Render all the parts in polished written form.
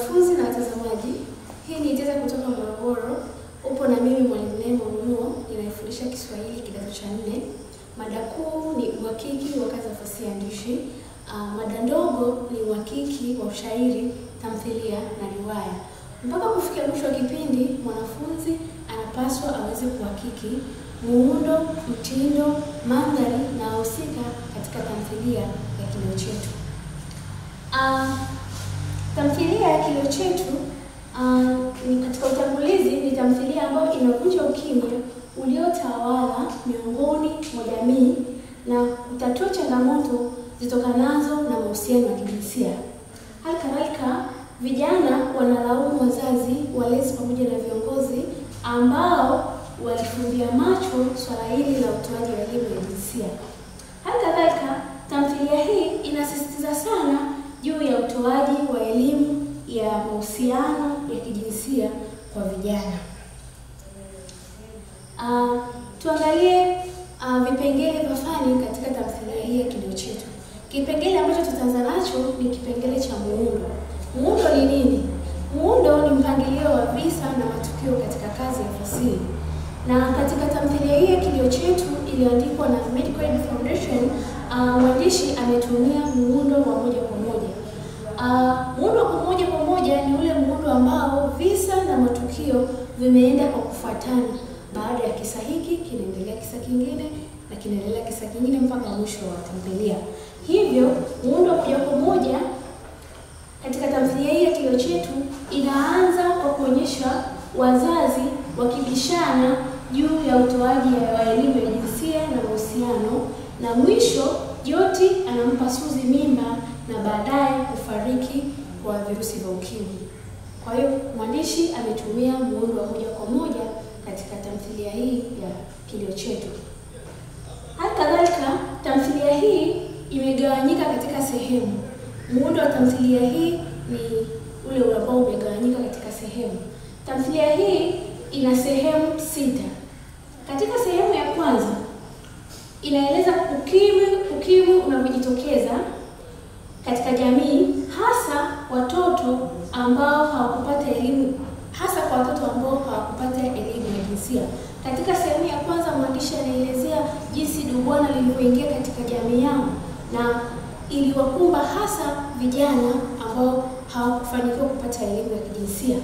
Wanafunzi na watazamaji, hii ni Teza kutoka Morogoro. Upo na mimi mwalimu Neema Unuo, ninayefundisha Kiswahili kidato cha 4. Mada kuu ni uhakiki wa kazi ya fasihi andishi. Mada ndogo ni uhakiki wa ushairi, tamthilia na riwaya. Mpaka kufikia mwisho wa kipindi, mwanafunzi anapaswa aweze kuhakiki muundo, mtindo, mandhari na wahusika katika tamthilia ya Kilio Chetu. Tamthilia ya Kilio Chetu ni katika utangulizi, ni tamthilia ambayo inavunja ukimya uliotawala miongoni mwa jamii na kutatua changamoto zitokanazo na mahusiano ya kijinsia. Hali kadhalika, vijana wanalaumu wazazi, walezi pamoja na viongozi ambao walifumbia macho swala hili la utoaji wa elimu ya jinsia. Hali kadhalika, tamthilia hii inasisitiza sana juu ya utoaji wa elimu ya mahusiano ya kijinsia kwa vijana. Tuangalie vipengele vya fani katika tamthilia hii ya Kilio Chetu. Kipengele ambacho tutaanza nacho ni kipengele cha muundo. Muundo ni nini? Muundo ni mpangilio wa visa na matukio katika kazi ya fasihi. Na katika tamthilia hii ya Kilio Chetu iliyoandikwa na Medical Aid Foundation, mwandishi ametumia muundo wa moja kwa moja. Muundo wa moja kwa moja ni ule muundo ambao visa na matukio vimeenda kwa kufuatana. Baada ya kisa hiki kinaendelea kisa kingine na kinaendelea kisa kingine mpaka mwisho wa tamthilia. Hivyo muundo wa moja kwa moja katika tamthilia hii ya Kilio Chetu inaanza kwa kuonyesha wazazi wakibishana juu ya utoaji wa elimu ya jinsia na mahusiano, na mwisho Joti anampa Suzi mimba na baadaye kufariki kwa virusi vya ukimwi. Kwa hiyo mwandishi ametumia muundo wa moja kwa moja katika tamthilia hii ya Kilio Chetu. Hali kadhalika, tamthilia hii imegawanyika katika sehemu. Muundo wa tamthilia hii ni ule ambao umegawanyika katika sehemu. Tamthilia hii ina sehemu 6. Katika sehemu ya kwanza inaeleza ukimwi unavyojitokeza katika jamii, hasa watoto ambao hawakupata elimu, hasa kwa watoto ambao hawakupata elimu ya jinsia. Katika sehemu ya kwanza mwandishi anaelezea jinsi dubwana lilivyoingia katika jamii yao na iliwakumba hasa vijana ambao hawakufanikiwa kupata elimu ya kijinsia.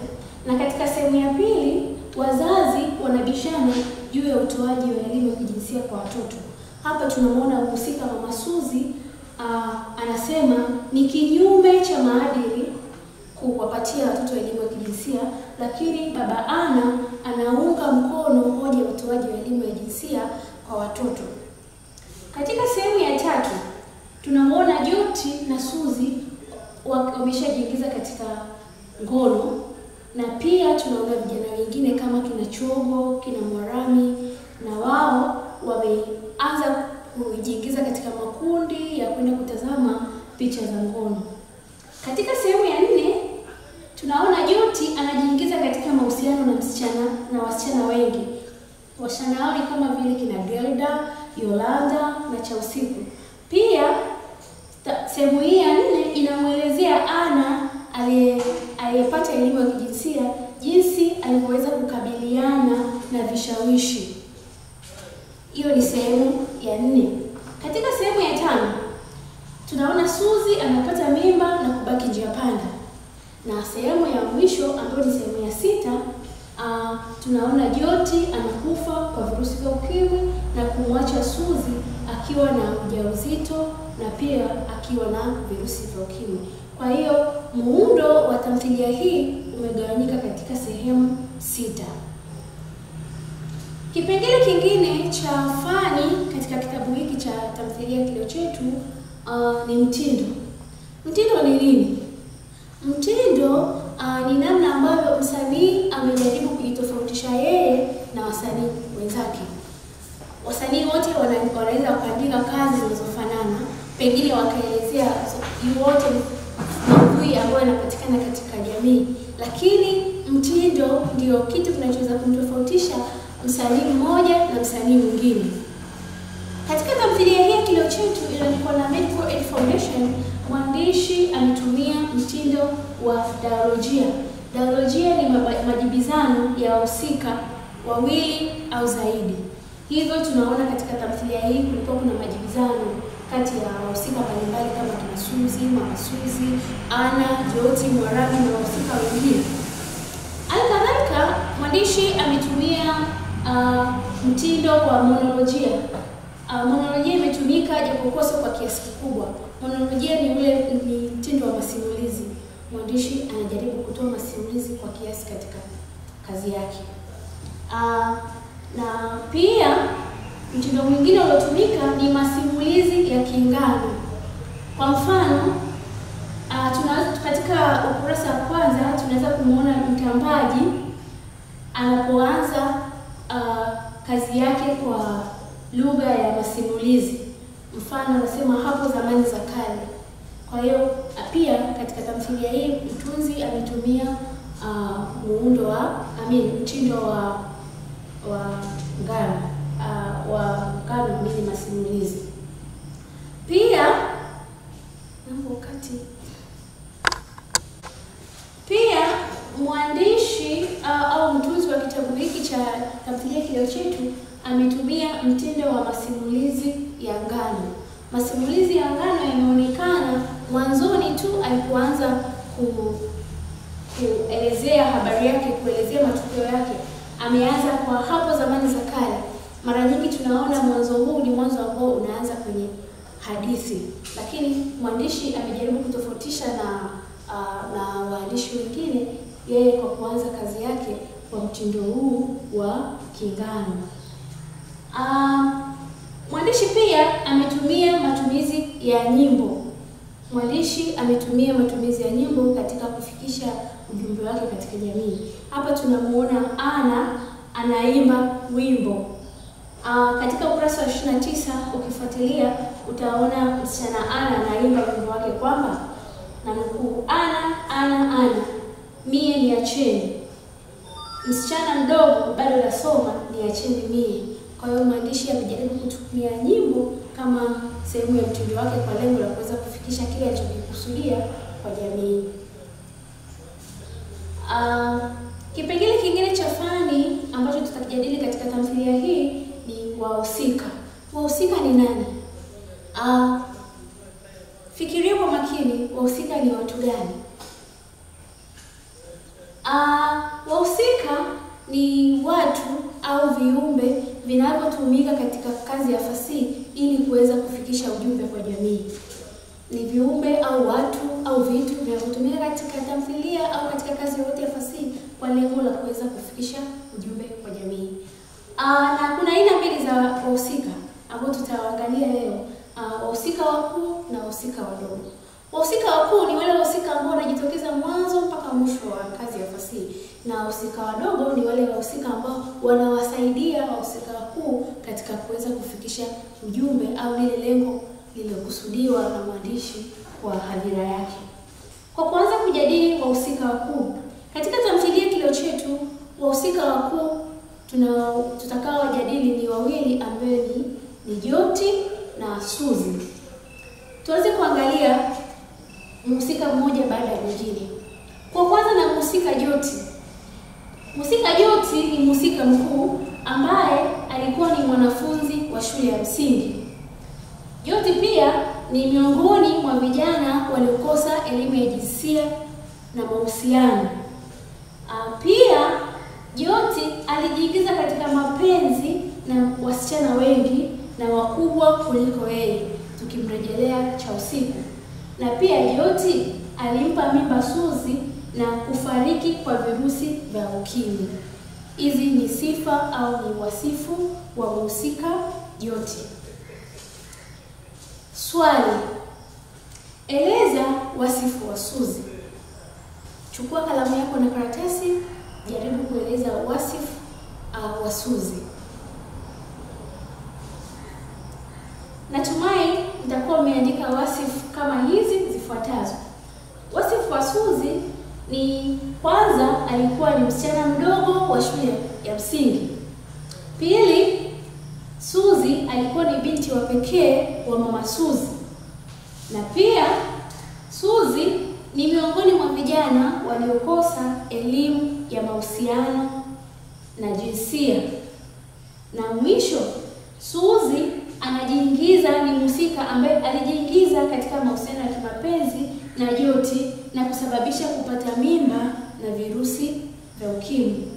Na katika sehemu ya pili, wazazi wanabishana juu ya utoaji wa elimu ya kijinsia kwa watoto. Hapa tunamwona mhusika Mama Suzi anasema ni kinyume cha maadili kuwapatia watoto elimu ya kijinsia, lakini Baba Ana anaunga mkono hoja ya utoaji wa elimu ya jinsia kwa watoto. Katika sehemu ya tatu tunamwona Joti na Suzi wameshajiingiza katika ngono, na pia tunaona vijana wengine kama kina Chogo, kina Mwarami, na wao wameanza kujiingiza katika makundi ya kwenda kutazama picha za ngono. Katika sehemu ya 4 tunaona Joti anajiingiza katika mahusiano na wasichana wengi. Wasichana hao ni kama vile kina Gelda, Yolanda na Chausiku. Pia sehemu hii ya 4 inamuelezea Ana aliyepata elimu ya kijinsia jinsi alivyoweza kukabiliana na vishawishi. Hiyo ni sehemu ya 4. Katika sehemu ya 5 tunaona Suzi anapata mimba na kubaki njia panda. Na sehemu ya mwisho ambayo ni sehemu ya 6, tunaona Joti anakufa kwa virusi vya ukimwi na kumwacha Suzi akiwa na ujauzito na pia akiwa na virusi vya ukimwi. Kwa hiyo muundo wa tamthilia hii umegawanyika katika sehemu 6. Kipengele kingine cha fani katika kitabu hiki cha tamthilia Kilio Chetu ni mtindo. Mtindo ni nini? Mtindo ni namna ambavyo msanii amejaribu kujitofautisha yeye na wasanii wenzake. Wasanii wote wanaweza kuandika kazi zinazofanana, pengine wakaelezea yote maudhui ambayo yanapatikana katika jamii, lakini mtindo ndio kitu kinachoweza kumtofautisha msanii mmoja na msanii mwingine. Katika tamthilia hii ya Kilio Chetu iliyoandikwa na Medical Aid Foundation, mwandishi ametumia mtindo wa dialojia. Dialojia ni majibizano ya wahusika wawili au zaidi. Hivyo tunaona katika tamthilia hii kulikuwa kuna majibizano kati ya wahusika mbalimbali kama kina Suzi, Mama Suzi, Ana, Joti, Mwarabu na wahusika wengine. Alikadhalika mwandishi ametumia mtindo wa monolojia. Monolojia imetumika japokuwa sio kwa kiasi kikubwa. Monolojia ni mtindo wa masimulizi. Mwandishi anajaribu kutoa masimulizi kwa kiasi katika kazi yake. Na pia mtindo mwingine uliotumika ni masimulizi ya kiingano. Kwa mfano, katika ukurasa wa kwanza tunaweza kumuona mtambaji anapoanza kazi yake kwa lugha ya masimulizi. Mfano anasema hapo zamani za kale. Kwa hiyo pia katika tamthilia hii mtunzi ametumia mtindo wa ngano masimulizi. Pia mwandishi au mtunzi wa kitabu hiki cha tamthilia Kileo Chetu ametumia mtindo wa masimulizi ya ngano. Masimulizi ya ngano yameonekana mwanzoni tu alipoanza kuelezea habari yake, kuelezea matukio yake. Ameanza kwa hapo zamani za kale. Mara nyingi tunaona mwanzo huu ni mwanzo ambao unaanza kwenye hadithi, lakini mwandishi amejaribu kutofautisha na waandishi wengine, yeye kwa kuanza kazi yake kwa mtindo huu wa kingano. Mwandishi pia ametumia matumizi ya nyimbo. Mwandishi ametumia matumizi ya nyimbo katika kufikisha ujumbe wake katika jamii. Hapa tunamuona Ana anaimba wimbo. Katika ukurasa wa 29 ukifuatilia utaona msichana Ana anaimba wimbo wake kwamba, na nukuu, Ana, mie niacheni. Msichana mdogo bado nasoma, niacheni mie. Kwa hiyo mwandishi amejaribu kutumia nyimbo kama sehemu ya mtindo wake kwa lengo la kuweza kufikisha kile alichokikusudia kwa jamii. Kipengele kingine cha fani ambacho tutakijadili katika tamthilia hii ni wahusika. Wahusika ni nani? Fikiria kwa makini, wahusika ni watu gani? Wahusika ni watu au viumbe vinavyotumika katika kazi ya fasihi ili kuweza kufikisha ujumbe kwa jamii. Ni viumbe au watu au vitu vinavyotumika katika tamthilia au katika kazi yoyote ya fasihi kwa lengo la kuweza kufikisha ujumbe kwa jamii. Na kuna aina mbili za wahusika ambao tutaangalia leo. Wahusika wakuu na wahusika wadogo. Wahusika wakuu ni wale wahusika ambao wanajitokeza mwanzo mpaka mwisho wa kazi ya fasihi, na wahusika wadogo ni wale wahusika ambao wanawasaidia wahusika wakuu katika kuweza kufikisha ujumbe au lile lengo lililokusudiwa na mwandishi kwa hadhira yake. Kwa kuanza kujadili wahusika wakuu katika tamthilia Kileo Chetu, wahusika wakuu tutakao wajadili ni wawili ambao ni Joti na Suzi. Tuanze kuangalia mhusika mmoja baada ya mwingine. Kwa kwanza na mhusika Joti. Mhusika Joti ni mhusika mkuu ambaye alikuwa ni mwanafunzi wa shule ya msingi. Joti pia ni miongoni mwa vijana waliokosa elimu ya jinsia na mahusiano. Pia Joti alijiingiza katika mapenzi na wasichana wengi na wakubwa kuliko yeye, tukimrejelea Chausiku. Na pia Joti alimpa mimba Suzi na kufariki kwa virusi vya ukimwi. Hizi ni sifa au ni wasifu wa mhusika Joti. Swali: eleza wasifu wa Suzi. Chukua kalamu yako na karatasi, jaribu kueleza wasifu wa Suzi. Natumai mtakuwa umeandika wasifu kama hizi zifuatazo. Wasifu wa Suzi ni kwanza, alikuwa ni msichana mdogo wa shule ya msingi. Pili, Suzi alikuwa ni binti wa pekee wa Mama Suzi. Na pia Suzi ni miongoni mwa vijana waliokosa elimu ya mahusiano na jinsia. Na mwisho, Suzi ni mhusika ambaye alijiingiza katika mahusiano ya kimapenzi na Joti na kusababisha kupata mimba na virusi vya ukimwi.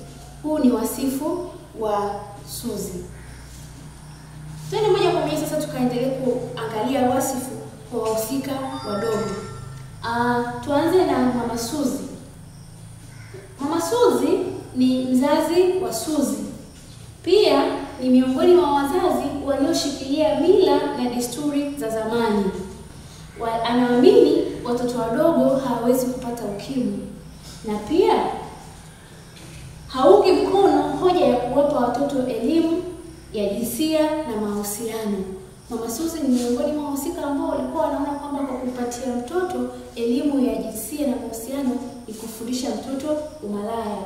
Huu ni wasifu wa Suzi. Twende moja kwa moja sasa tukaendelee kuangalia wasifu kwa wahusika wadogo. Tuanze na Mama Suzi. Mama Suzi ni mzazi wa Suzi. Pia ni miongoni mwa wazazi walioshikilia mila na desturi za zamani. Anaamini watoto wadogo hawawezi kupata ukimwi, na pia haungi mkono hoja ya kuwapa watoto elimu ya jinsia na mahusiano. Mama Suzi ni miongoni mwa wahusika ambao walikuwa wanaona kwamba kwa kumpatia mtoto elimu ya jinsia na mahusiano ni kufundisha mtoto umalaya.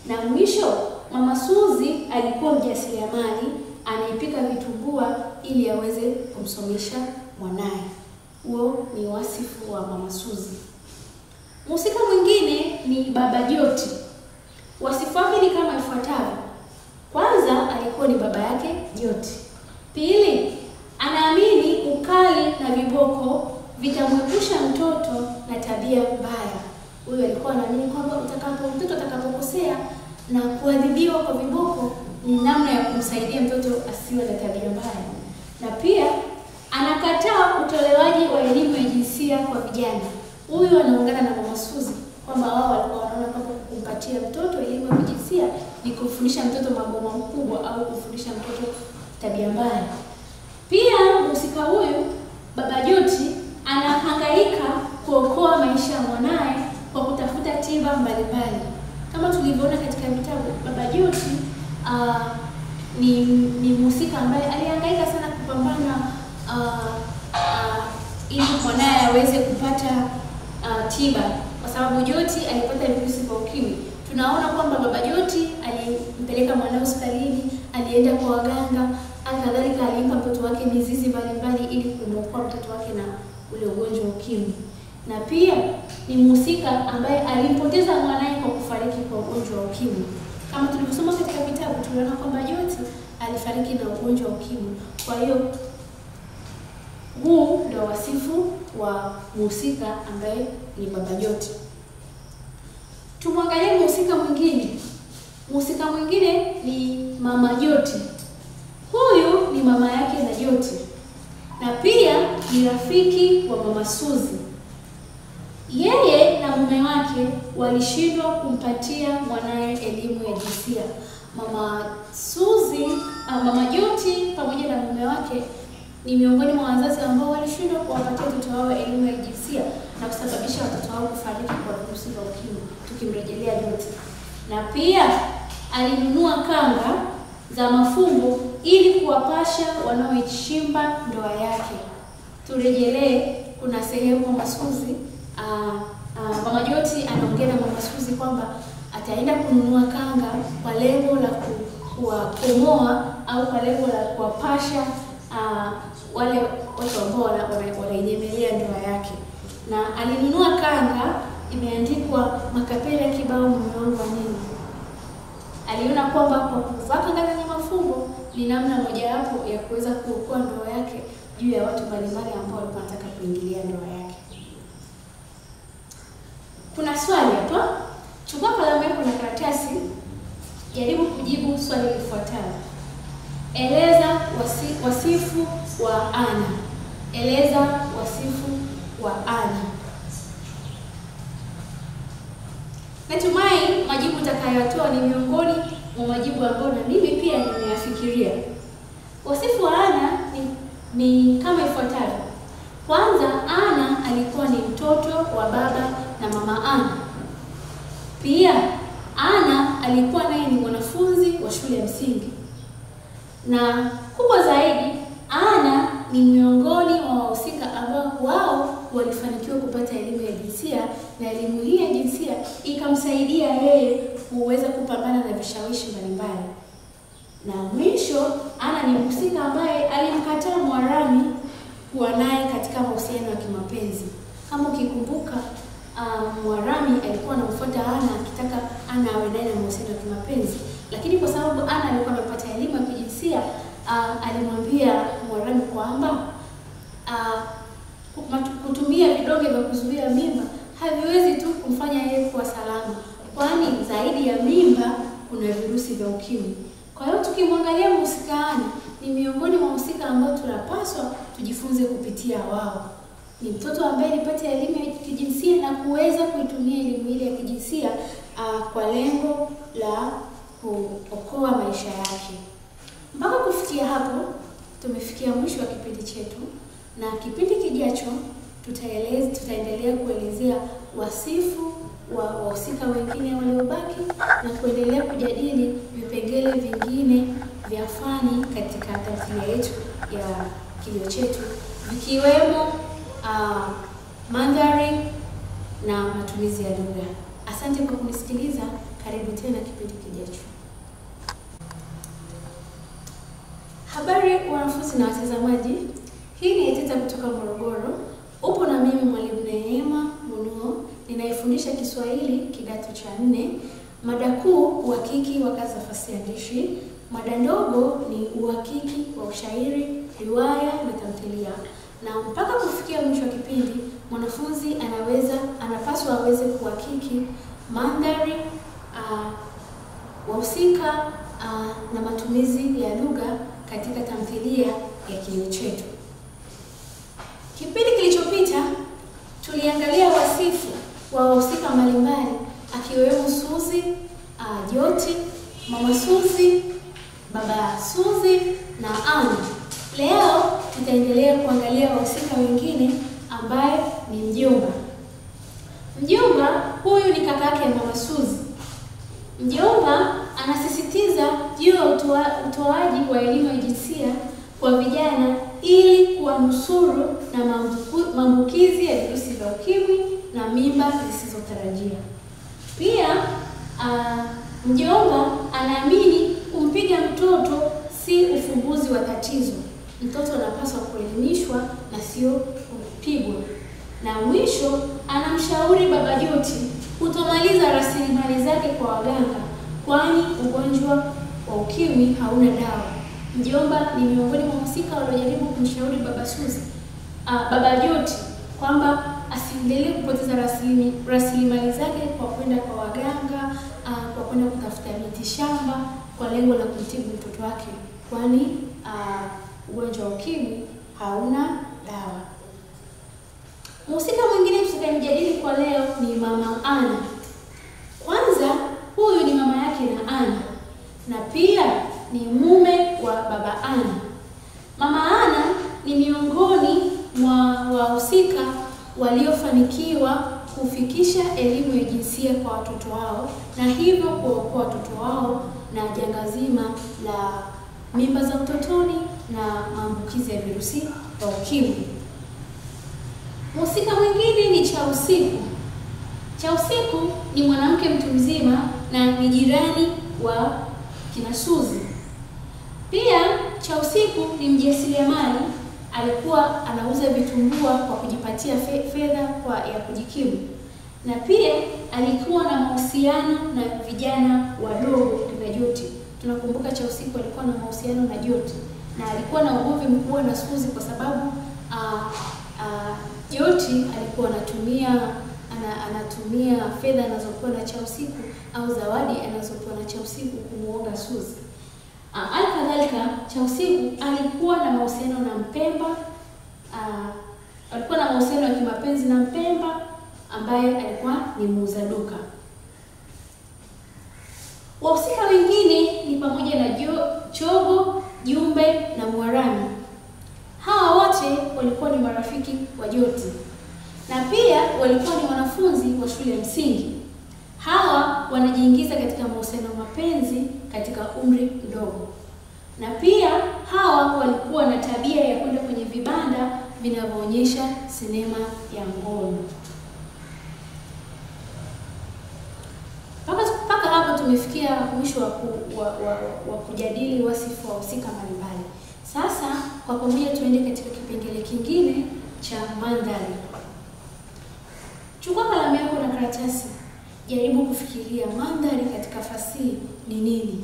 Na mwisho, Mama Suzi alikuwa mjasiriamali, anaipika vitumbua ili aweze kumsomesha mwanae. Huo ni wasifu wa Mama Suzi. Mhusika mwingine ni Baba Joti. Wasifu wake ni kama ifuatavyo. Kwanza, alikuwa ni baba yake Joti. Pili, anaamini ukali na viboko vitamwepusha mtoto na tabia mbaya. Huyo alikuwa anaamini kwamba mtoto atakapokosea na kuadhibiwa kwa viboko ni namna ya kumsaidia mtoto asiwe na tabia mbaya. Na pia anakataa utolewaji wa elimu ya jinsia kwa vijana. Huyu anaungana na Mama Suzi kwamba wao walikuwa wanaona kwamba kumpatia mtoto elimu ya jinsia ni kumfundisha mtoto mambo makubwa au kumfundisha mtoto tabia mbaya. Pia mhusika huyu Baba Joti anahangaika kuokoa maisha ya mwanae kwa kutafuta tiba mbalimbali. Kama tulivyoona katika vitabu, Baba Joti ni mhusika ambaye alihangaika sana kupambana ili mwanae aweze kupata tiba, kwa sababu Joti alipata virusi vya ukimwi. Tunaona kwamba Baba Joti alimpeleka mwanae hospitalini, alienda kwa waganga, kadhalika alimpa mtoto wake mizizi mbalimbali ili kumwokoa mtoto wake na ule ugonjwa wa ukimwi. Na pia ni mhusika ambaye alimpoteza mwanae kwa kufariki kwa ugonjwa wa ukimwi. Kama tulivyosoma katika vitabu, tuliona kwamba Joti alifariki na ugonjwa wa ukimwi. Kwa hiyo huu ndio wasifu wa mhusika ambaye ni Baba Joti. Tumwangalie mhusika mwingine. Mhusika mwingine ni Mama Joti. Huyu ni mama yake na Joti, na pia ni rafiki wa Mama Suzi. Yeye na mume wake walishindwa kumpatia mwanae elimu ya jinsia. Mama Joti pamoja na mume wake ni miongoni mwa wazazi ambao walishindwa kuwapatia watoto wao elimu ya jinsia na kusababisha watoto wao kufariki kwa virusi vya ukimwi, tukimrejelea Joti. Na pia alinunua kanga za mafumbo ili kuwapasha wanaoichimba ndoa yake. Turejelee, kuna sehemu Mama Suzi, Mama Joti anaongea na Mama Suzi kwamba ataenda kununua kanga kwa lengo la kuwakomoa au kwa lengo la kuwapasha wale watu ambao wanainyemelea ndoa yake. Na alinunua kanga imeandikwa makapela kibao mume wangu wa nini. Aliona kwamba kwa kuvaa kanga zenye mafumbo ni namna mojawapo ya kuweza kuokoa ndoa yake juu ya watu mbalimbali ambao walikuwa wanataka kuingilia ndoa yake. Kuna swali hapa. Chukua kalamu yako na karatasi, jaribu kujibu swali lifuatalo. Eleza wasifu wa Ana. Eleza wasifu wa Ana. Natumai majibu utakayotoa ni miongoni mwa majibu ambayo na mimi pia nimeyafikiria. Wasifu wa Ana ni kama ifuatavyo. Kwanza, Ana alikuwa ni mtoto wa baba na mama Ana. Pia Ana alikuwa naye ni mwanafunzi wa shule ya msingi. Na kubwa zaidi, Ana ni miongoni mwa wahusika ambao wao walifanikiwa kupata elimu ya jinsia, na elimu hii ya jinsia ikamsaidia yeye kuweza kupambana na vishawishi mbalimbali. Na mwisho, Ana ni mhusika ambaye alimkataa Mwarami kuwa naye katika mahusiano ya kimapenzi. Kama ukikumbuka, Mwarami alikuwa anamfuata Ana akitaka Ana awe naye na mahusiano ya kimapenzi, lakini kwa sababu Ana alikuwa amepata elimu ya kijinsia, alimwambia Mwarami kwamba kutumia vidonge vya kuzuia mimba haviwezi tu kumfanya yeye kuwa salama, kwani zaidi ya mimba kuna virusi vya ukimwi. Kwa hiyo tukimwangalia mhusika Ana ni miongoni mwa wahusika ambao tunapaswa tujifunze kupitia wao. Ni mtoto ambaye alipata elimu ya kijinsia na kuweza kuitumia elimu ile ya kijinsia kwa lengo la kuokoa maisha yake. Mpaka kufikia hapo tumefikia mwisho wa kipindi chetu, na kipindi kijacho tutaendelea kuelezea wasifu wa wahusika wengine waliobaki na kuendelea kujadili vipengele vingine vya fani katika tamthilia yetu ya Kilio Chetu, vikiwemo mandhari na matumizi ya lugha. Asante kwa kunisikiliza. Karibu tena kipindi kijacho. Habari wanafunzi na watazamaji, hii ni Eteta kutoka Morogoro. Upo na mimi mwalimu Neema Munuo, ninayefundisha Kiswahili kidato cha 4. Mada kuu uhakiki wa kazi za fasihi andishi. Mada ndogo ni uhakiki wa ushairi, riwaya na tamthilia. Na mpaka kufikia mwisho wa kipindi, mwanafunzi anapaswa aweze kuhakiki mandhari, wahusika na matumizi ya lugha katika tamthilia ya Kilio Chetu. Kipindi kilichopita tuliangalia wasifu wa wahusika mbalimbali akiwemo Suzi, Joti, Mama Suzi, Baba Suzi na Ana. Leo tutaendelea kuangalia wahusika wengine ambaye ni mjomba. Mjomba huyu ni kaka yake Mama Suzi. Mjomba anasisitiza juu ya utoaji wa elimu ya jinsia kwa vijana ili kuwanusuru na maambukizi ya virusi vya ukimwi na mimba zisizotarajia. Pia mjomba anaamini kumpiga mtoto si ufumbuzi wa tatizo. Mtoto anapaswa kuelimishwa na sio kupigwa. Na mwisho anamshauri Baba Joti kutomaliza rasilimali zake kwa waganga, kwani ugonjwa wa ukimwi hauna dawa. Mjomba ni miongoni mwa wahusika waliojaribu kumshauri Baba Joti kwamba asiendelee kupoteza rasilimali zake kwa kwenda kwa waganga, kwa kwenda kutafuta miti shamba kwa lengo la kumtibu mtoto wake, kwani ugonjwa wa ukimwi hauna dawa. Mhusika mwingine tutakayemjadili kwa leo ni Mama Ana. Kwanza, huyu ni mama yake na Ana na pia ni mume wa Baba Ana. Mama Ana ni miongoni mwa wahusika waliofanikiwa kufikisha elimu ya jinsia kwa watoto wao na hivyo kuokoa watoto wao na janga zima la mimba za utotoni na maambukizi ya virusi vya ukimwi. Mhusika mwingine ni Chausiku. Chausiku ni mwanamke mtu mzima na ni jirani wa kina Suzi. Pia Chausiku ni mjasiriamali, alikuwa anauza vitumbua kwa kujipatia fedha ya kujikimu. Na pia alikuwa na mahusiano na vijana wadogo kina Joti. Tunakumbuka Chausiku alikuwa na mahusiano na Joti na alikuwa na ugomvi mkubwa na Suzi kwa sababu Joti alikuwa anatumia fedha anazokuwa na Chausiku au zawadi anazokuwa na Chausiku kumuoga Suzi. Alikadhalika Chausiku alikuwa na mahusiano na Mpemba, alikuwa na mahusiano ya kimapenzi na Mpemba ambaye alikuwa ni muuza duka. Wahusika wengine ni pamoja na Chogo, Jumbe na Mwarami. Hawa wote walikuwa ni marafiki wa Joti na pia walikuwa ni wanafunzi wa shule ya msingi. Hawa wanajiingiza katika mahusiano mapenzi katika umri mdogo. Na pia hawa walikuwa na tabia ya kwenda kwenye vibanda vinavyoonyesha sinema ya ngono. Mpaka hapo tumefikia mwisho wa kujadili wasifu wa wahusika mbalimbali. Sasa kwa pamoja tuende katika kipengele kingine cha mandhari. Chukua kalamu yako na karatasi. Jaribu kufikiria mandhari katika fasihi ni nini?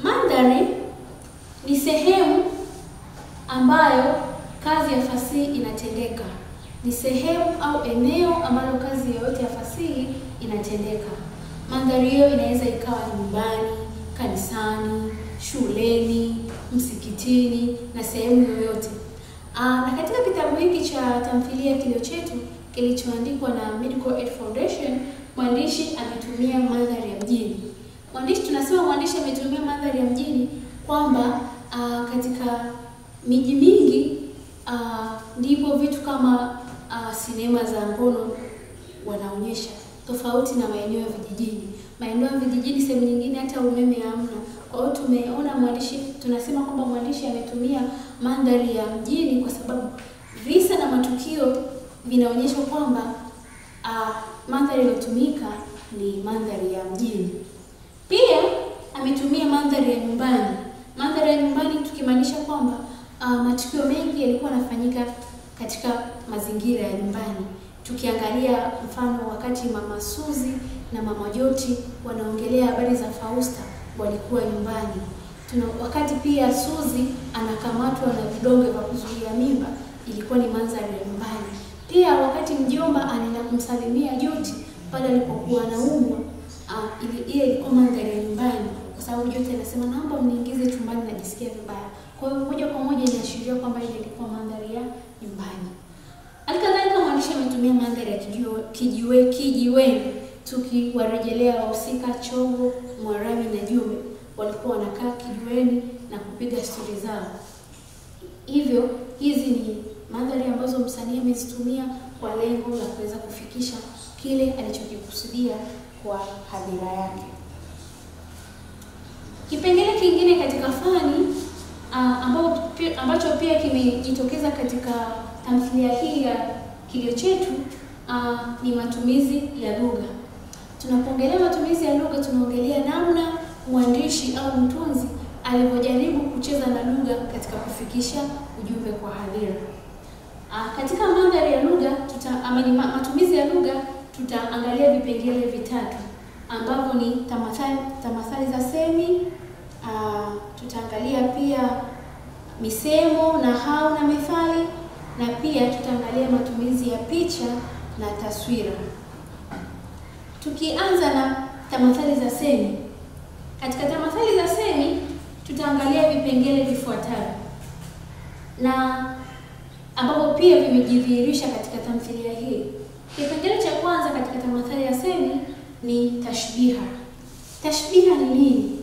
Mandhari ni sehemu ambayo kazi ya fasihi inatendeka. Ni sehemu au eneo ambalo kazi yoyote ya fasihi inatendeka. Mandhari hiyo inaweza ikawa nyumbani, kanisani, shuleni, msikitini na sehemu yoyote. Na katika kitabu hiki cha tamthilia Kilio Chetu kilichoandikwa na Medical Aid Foundation, mwandishi ametumia mandhari ya mjini. Tunasema mwandishi ametumia mandhari ya mjini kwamba katika miji mingi ndipo vitu kama sinema za ngono wanaonyesha, tofauti na maeneo ya vijijini. Maeneo ya vijijini sehemu nyingine hata umeme hamna. Kwa hiyo tumeona tunasema kwamba mwandishi ametumia mandhari ya mjini kwa sababu visa na matukio vinaonyesha kwamba mandhari iliyotumika ni mandhari ya mjini. Pia ametumia mandhari ya nyumbani. Mandhari ya nyumbani tukimaanisha kwamba matukio mengi yalikuwa yanafanyika katika mazingira ya nyumbani. Tukiangalia mfano wakati Mama Suzi na Mama Joti wanaongelea habari za Fausta, walikuwa nyumbani. Wakati pia Suzi anakamatwa na vidonge vya kuzuia mimba, ilikuwa ni mandhari ya nyumbani. Pia wakati mjomba anaenda kumsalimia Joti pale alipokuwa anaumwa, ile ilikuwa mandhari ya nyumbani, kwa sababu Joti anasema naomba mniingize chumbani najisikia vibaya. Kwa hiyo moja kwa moja inaashiria kwamba ile ilikuwa mandhari ya nyumbani. Alikadhalika mwandishi ametumia mandhari ya kijiweni. Tukiwarejelea wahusika Chogo, Mwarabi na Jumbe, walikuwa wanakaa kijiweni na kupiga stori zao. Hivyo hizi ni mandhari ambazo msanii amezitumia kwa lengo la kuweza kufikisha kile alichokikusudia kwa hadhira yake. Kipengele kingine katika fani ambacho pia kimejitokeza katika tamthilia hii ya Kilio Chetu ni matumizi ya lugha. Tunapoongelea matumizi ya lugha, tunaongelea namna mwandishi au mtunzi alivyojaribu kucheza na lugha katika kufikisha ujumbe kwa hadhira. Katika mandhari ya lugha, matumizi ya lugha, tutaangalia vipengele vitatu ambavyo ni tamathali za semi, tutaangalia pia misemo, nahau na methali, na pia tutaangalia matumizi ya picha na taswira. Tukianza na tamathali za semi. Katika tamathali za semi tutaangalia vipengele vifuatavyo na ambapo pia vimejidhihirisha katika tamthilia hii. Kipengele cha kwanza katika tamathali ya semi ni tashbiha. Tashbiha ni nini?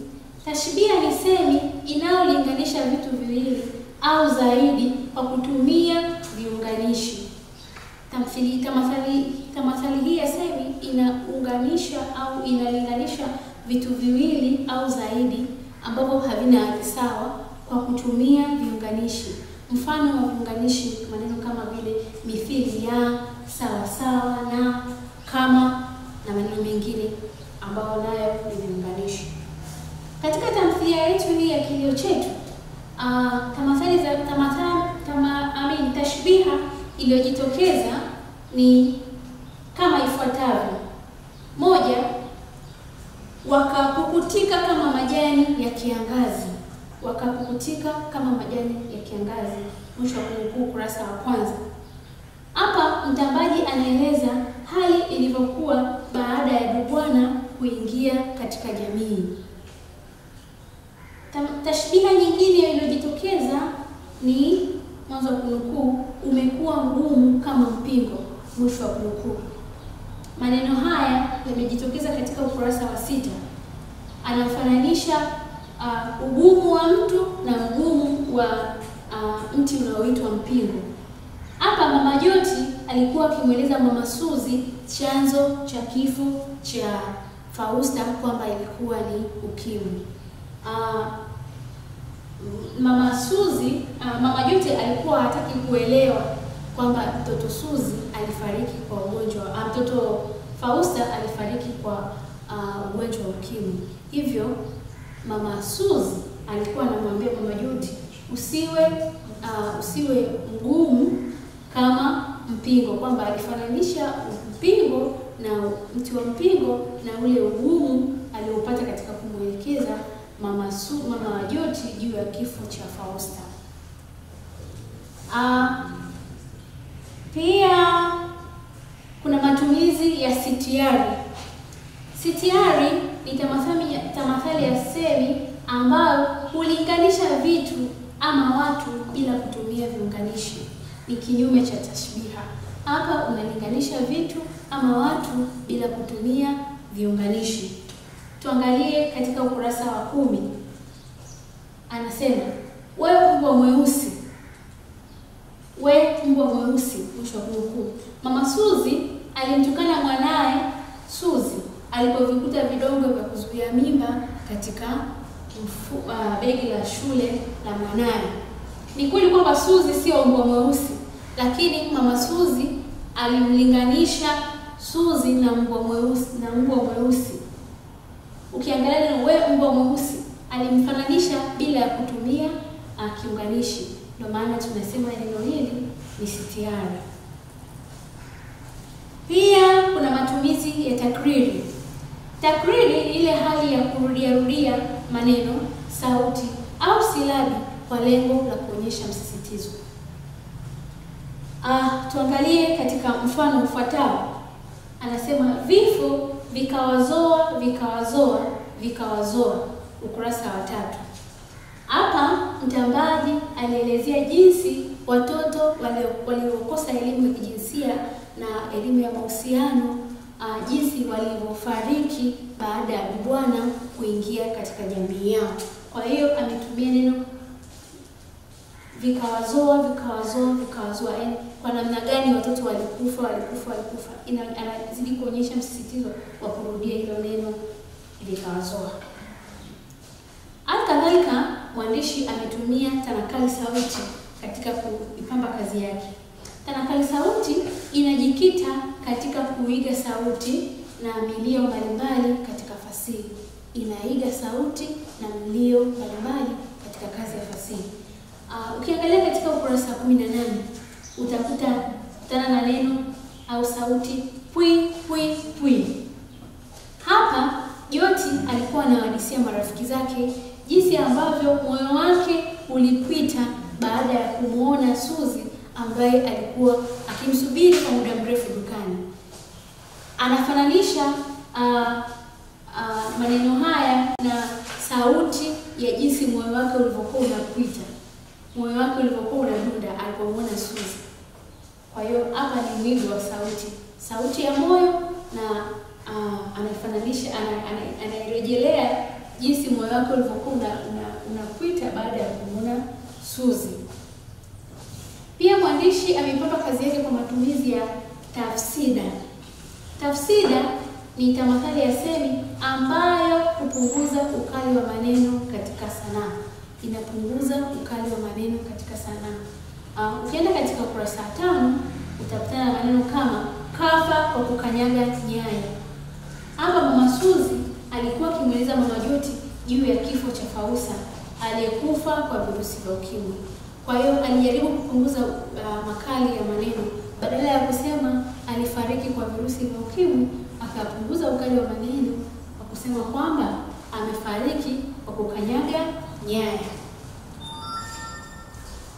Tashbiha ni semi inayolinganisha vitu viwili au zaidi kwa kutumia viunganishi. Tamathali hii ya semi inaunganisha au inalinganisha vitu viwili au zaidi ambavyo havina hadhi sawa kwa kutumia viunganishi. Mfano wa viunganishi maneno kama vile mithili ya, sawa sawa na, kama na maneno mengine ambayo nayo ni viunganishi. Katika tamthilia yetu hii ya Kilio Chetu, tashbiha iliyojitokeza ni kama ifuatavyo. Moja, wakapukutika kama majani ya kiangazi. Wakapukutika kama majani ya kiangazi. Mwisho wa kunukuu kurasa wa kwanza. Hapa mtambaji anaeleza hali ilivyokuwa baada ya Dubwana kuingia katika jamii. Tashbiha nyingine iliyojitokeza ni mwanzo wa kunukuu, umekuwa mgumu kama mpingo. Mwisho wa kunukuu. Maneno haya yamejitokeza katika ukurasa wa 6. Anafananisha ugumu wa mtu na ugumu wa mti unaoitwa mpingo. Hapa Mama Joti alikuwa akimweleza Mama Suzi chanzo cha kifo cha Fausta kwamba ilikuwa ni ukimwi. Mama Joti alikuwa hataki kuelewa kwamba mtoto Suzi alifariki kwa ugonjwa, mtoto Fausta alifariki kwa ugonjwa wa ukimwi. Hivyo Mama Suzi alikuwa anamwambia Mama Joti, usiwe usiwe mgumu kama mpingo, kwamba alifananisha mpingo na mti wa mpingo na ule ugumu aliopata katika kumwelekeza mama Joti juu ya kifo cha Fausta. Pia kuna matumizi ya sitiari. Sitiari ni tamathali ya semi ambayo hulinganisha vitu ama watu bila kutumia viunganishi. Ni kinyume cha tashbiha. Hapa unalinganisha vitu ama watu bila kutumia viunganishi. Tuangalie katika ukurasa wa 10. Anasema, wewe mbwa mweusi. We mbwa mweusi, mwisho wa kunukuu. Mama Suzi alimtukana mwanae Suzi alipovikuta vidongo vya kuzuia mimba katika begi la shule la mwanae. Ni kweli kwamba Suzi sio mbwa mweusi, lakini mama Suzi alimlinganisha Suzi na mbwa mweusi. Ukiangalia neno we mbwa mweusi, alimfananisha bila ya kutumia kiunganishi. Ndio maana tunasema neno hili ni sitiari. Pia kuna matumizi ya takriri. Takriri ni ile hali ya kurudia maneno, sauti au silabi kwa lengo la kuonyesha msisitizo. Tuangalie katika mfano ufuatao. Anasema vifo vikawazoa, ukurasa wa 3. Hapa mtambaji alielezea jinsi watoto waliokosa elimu ya kijinsia na elimu ya mahusiano jinsi walivyofariki baada ya bwana kuingia katika jamii yao. Kwa hiyo ametumia neno vikawazoa, yaani kwa namna gani watoto walikufa. Anazidi kuonyesha msisitizo wa kurudia hilo neno vikawazoa. Kadhalika mwandishi ametumia tanakali sauti katika kuipamba kazi yake. Tanakali sauti inajikita katika kuiga sauti na milio mbalimbali katika fasihi. Inaiga sauti na milio mbalimbali katika kazi ya fasihi. Ukiangalia katika ukurasa wa 18 utakutana na neno au sauti pwi. Hapa Joti alikuwa anawadisia marafiki zake jinsi ambavyo moyo wake ulipita baada ya kumuona Suzi ambaye alikuwa akimsubiri kwa muda mrefu dukani. Anafananisha maneno haya na sauti ya jinsi moyo wake ulivyokuwa unapita. Moyo wake ulivyokuwa unadunda alipomuona Suzi. Kwa hiyo hapa ni mwigo wa sauti ya moyo, na anafananisha anarejelea jinsi moyo wake ulivyokuwa unapita baada ya kumuona Suzi. Pia mwandishi amepamba kazi yake kwa matumizi ya tafsida. Tafsida ni tamathali ya semi ambayo hupunguza ukali wa maneno katika sanaa. Inapunguza ukali wa maneno katika sanaa. Ukienda katika ukurasa wa 5 utakutana na maneno kama kafa kwa kukanyaga nyayo. Hapa mama Suzi alikuwa akimweleza mama Joti juu ya kifo cha Fausta aliyekufa kwa virusi vya ukimwi. Kwa hiyo alijaribu kupunguza makali ya maneno. Badala ya kusema alifariki kwa virusi vya ukimwi, akapunguza ukali wa maneno kwa kusema kwamba amefariki kwa kukanyaga nyaya.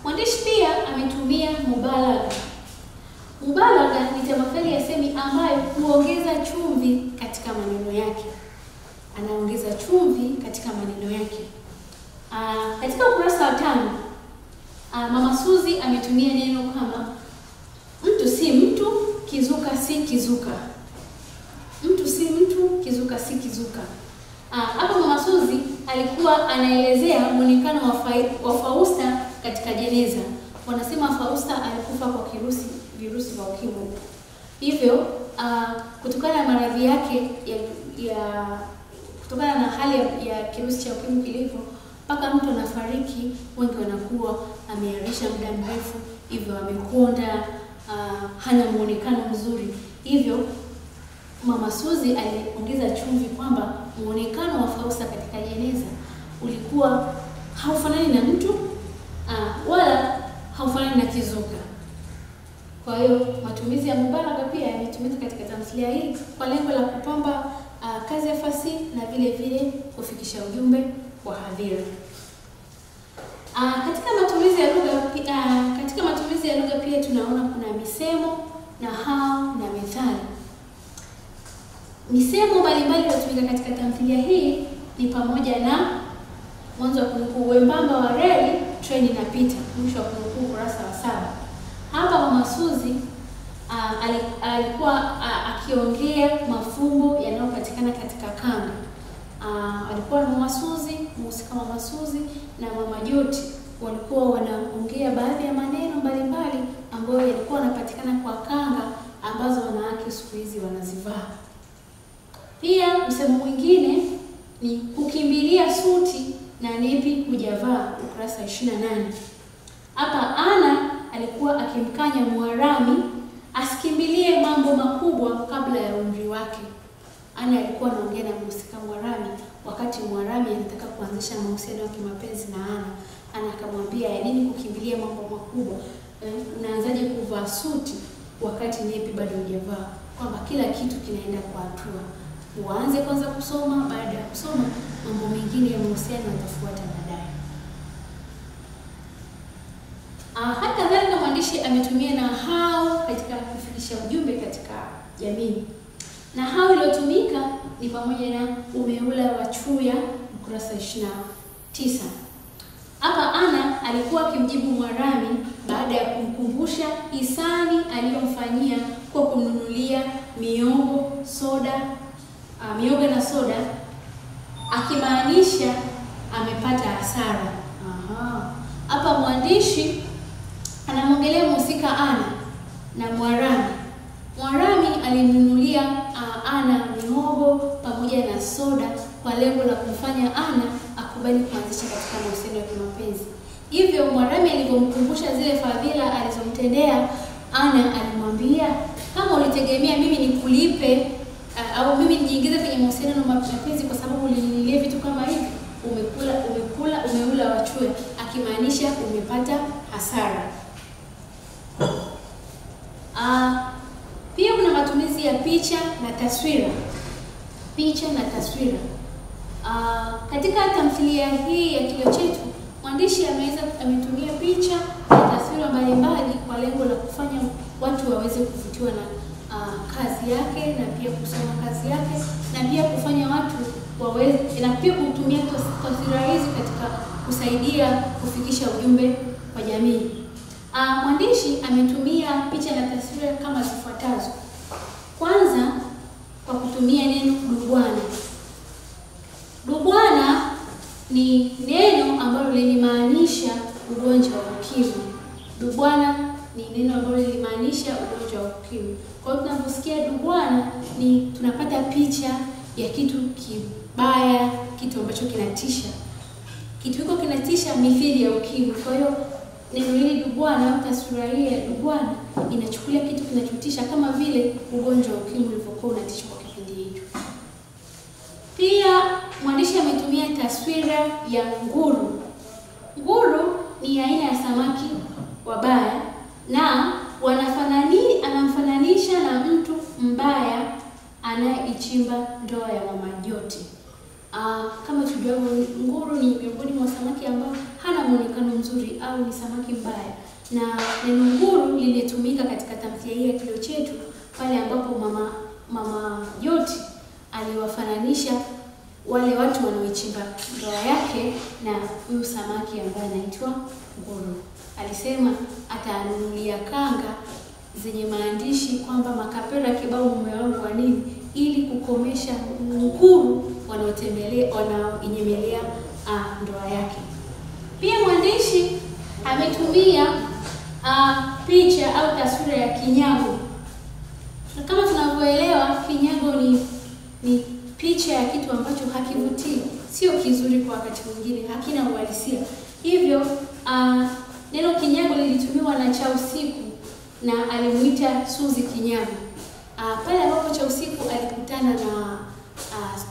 Mwandishi pia ametumia mubalagha. Mubalagha ni tamathali ya semi ambayo huongeza chumvi katika maneno yake. Anaongeza chumvi katika maneno yake. Katika ukurasa wa 5 mama Suzi ametumia neno kama mtu si mtu, kizuka si kizuka. Mtu si mtu, kizuka si kizuka. Hapa mama Suzi alikuwa anaelezea muonekano wa Fausta katika jeneza. Wanasema Fausta alikufa kwa virusi vya ukimwi. Hivyo kutokana na maradhi yake kutokana na hali ya kirusi cha ukimwi kilivyo, mpaka mtu anafariki, wengi wanakuwa amearisha muda mrefu, hivyo amekonda, hana muonekano mzuri. Hivyo mama Suzi aliongeza chumvi kwamba muonekano wa Fausta katika jeneza ulikuwa haufanani na mtu, wala haufanani na kizuka. Kwa hiyo matumizi ya mubalaga pia yametumika katika tamthilia hii kwa lengo la kupamba kazi ya fasihi na vile vile kufikisha ujumbe kwa hadhira. Katika matumizi ya lugha pia tunaona kuna misemo, nahau na methali. Misemo mbalimbali iliyotumika katika tamthilia hii ni pamoja na mwanzo wa kunukuu, wembamba wa reli treni inapita, mwisho wa kunukuu kurasa wa 7. Hapa Mama Suzi alikuwa akiongea mafumbo yanayopatikana katika kanga. Alikuwa na Mama Suzi, mhusika Mama Suzi na Mama Joti walikuwa wanaongea baadhi ya maneno mbalimbali ambayo yalikuwa yanapatikana kwa kanga ambazo wanawake siku hizi wanazivaa. Pia msemo mwingine ni kukimbilia suti na nepi hujavaa, ukurasa 28. Hapa Ana alikuwa akimkanya Mwarami asikimbilie mambo makubwa kabla ya umri wake. Ana alikuwa anaongea na mhusika Mwarami wakati Mwarami anataka kuanzisha mahusiano ya kimapenzi na Ana. Ana akamwambia, ya nini kukimbilia mambo makubwa? Unaanzaje kuvaa suti wakati nepi bado hujavaa? Kwamba kila kitu kinaenda kwa hatua. Uanze kwanza kusoma, baada ya kusoma mambo mengine ya mahusiano yatafuata baadaye. Hata kadhalika mwandishi ametumia nahau katika kufikisha ujumbe katika jamii. Nahau iliyotumika ni pamoja na umeula wa chuya, ukurasa 29. Hapa Ana alikuwa akimjibu Mwarami baada ya kumkumbusha hisani aliyomfanyia kwa kumnunulia miogo na soda, akimaanisha amepata hasara. Hapa mwandishi anamwongelea mhusika Ana na Mwarami. Mwarami alimnunulia Ana miogo pamoja na soda kwa lengo la kumfanya Ana akubali kuanzisha katika mahusiano ya kimapenzi. Hivyo Mwarami alipomkumbusha zile fadhila alizomtendea Ana, alimwambia, kama ulitegemea mimi nikulipe au mimi nijiingize kwenye mahusiano na mapenzi kwa sababu ulininunulia vitu kama hivi, umeula wachue, akimaanisha umepata hasara. Pia kuna matumizi ya picha na taswira. Picha na taswira. Katika tamthilia hii ya Kilio Chetu, mwandishi ametumia picha na taswira mbalimbali kwa lengo la kufanya watu waweze kuvutiwa na kazi yake na pia kusoma kazi yake na pia kufanya watu waweze na pia kutumia taswira hizi katika kusaidia kufikisha ujumbe kwa jamii. Mwandishi ametumia picha na taswira kama zifuatazo. Kwanza, kwa kutumia neno dubwana. Dubwana ni neno ambalo linamaanisha ugonjwa wa ukimwi. Dubwana ni neno ambalo linamaanisha ugonjwa wa ukimwi. Kwa hiyo tunaposikia dubwana ni tunapata picha ya kitu kibaya, kitu ambacho kinatisha. Kitu hiko kinatisha mithili ya ukimwi. Kwa hiyo neno hili dubwana au taswira hii ya dubwana inachukulia kitu kinachotisha kama vile ugonjwa wa ukimwi ulivyokuwa unatisha kwa kipindi hicho. Pia mwandishi ametumia taswira ya nguru. Nguru ni aina ya samaki wabaya na anamfananisha na mtu mbaya anayeichimba ndoa ya Mama Joti. Kama tujua, nguru ni miongoni mwa samaki ambao hana muonekano mzuri au ni samaki mbaya. Na neno nguru lilitumika katika tamthilia hii ya Kilio Chetu pale ambapo Mama Joti aliwafananisha wale watu wanaoichimba ndoa yake na huyu samaki ambaye anaitwa nguru. Alisema atanunulia kanga zenye maandishi kwamba makapera kibao mume wangu wa nini, ili kukomesha nguru wanaoinyemelea ndoa yake. Pia mwandishi ametumia picha au taswira ya kinyago. Kama tunavyoelewa, kinyago ni picha ya kitu ambacho hakivutii, sio kizuri kwa wakati mwingine, hakina uhalisia. Hivyo neno kinyago lilitumiwa na Chausiku na alimuita Suzi kinyago. Pale ambapo Chausiku alikutana na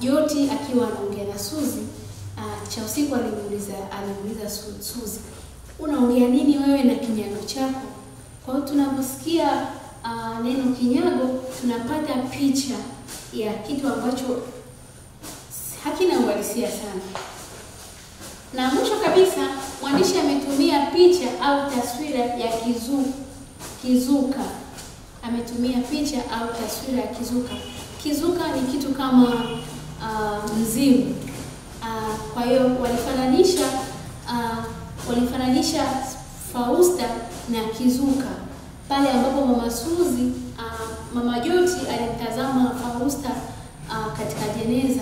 Joti akiwa anaongea na Suzi, Chausiku alimuuliza Suzi, unaongea nini wewe na kinyago chako. Kwa hiyo tunaposikia neno kinyago tunapata picha ya kitu ambacho hakina uhalisia sana. Na mwisho kabisa, mwandishi ametumia picha au taswira ya kizuka. Ametumia picha au taswira ya kizuka. Kizuka ni kitu kama mzimu. Kwa hiyo walifananisha Fausta na kizuka pale ambapo Mama Suzi, Mama Joti alimtazama Fausta katika jeneza,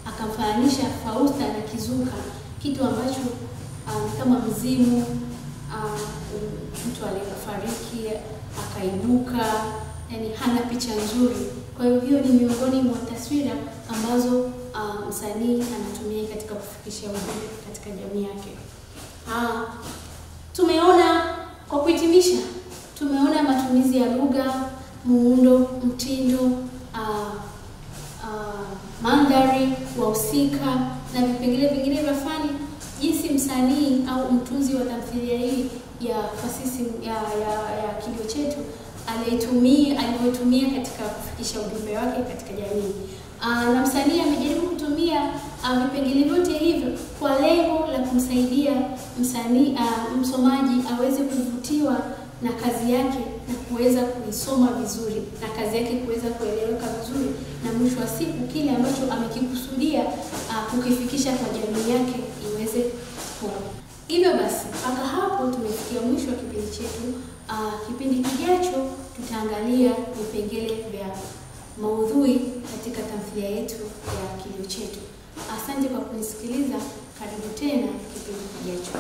akamfananisha Fausta na kizuka, kitu ambacho kama mzimu, mtu aliyefariki akaibuka, yani hana picha nzuri. Kwa hiyo ni miongoni mwa taswira ambazo msanii anatumia katika kufikisha ujumbe katika jamii yake. Tumeona, kwa kuhitimisha, tumeona matumizi ya lugha, muundo, mtindo, mandhari, wahusika na vipengele vingine vya fani, jinsi msanii au mtunzi wa tamthilia hii ya fasihi ya Kilio Chetu alivyotumia katika kufikisha ujumbe wake katika jamii. Na msanii amejaribu kutumia vipengele vyote hivyo kwa lengo la kumsaidia msomaji aweze kuvutiwa na kazi yake na kuweza kuisoma vizuri, na kazi yake kuweza kueleweka vizuri, na mwisho wa siku kile ambacho amekikusudia kukifikisha kwa jamii yake iweze kuwa. Hivyo basi, mpaka hapo tumefikia mwisho wa kipindi chetu. Kipindi kijacho tutaangalia vipengele vya maudhui katika tamthilia yetu ya Kilio Chetu. Asante kwa kunisikiliza. Karibu tena kipindi kijacho.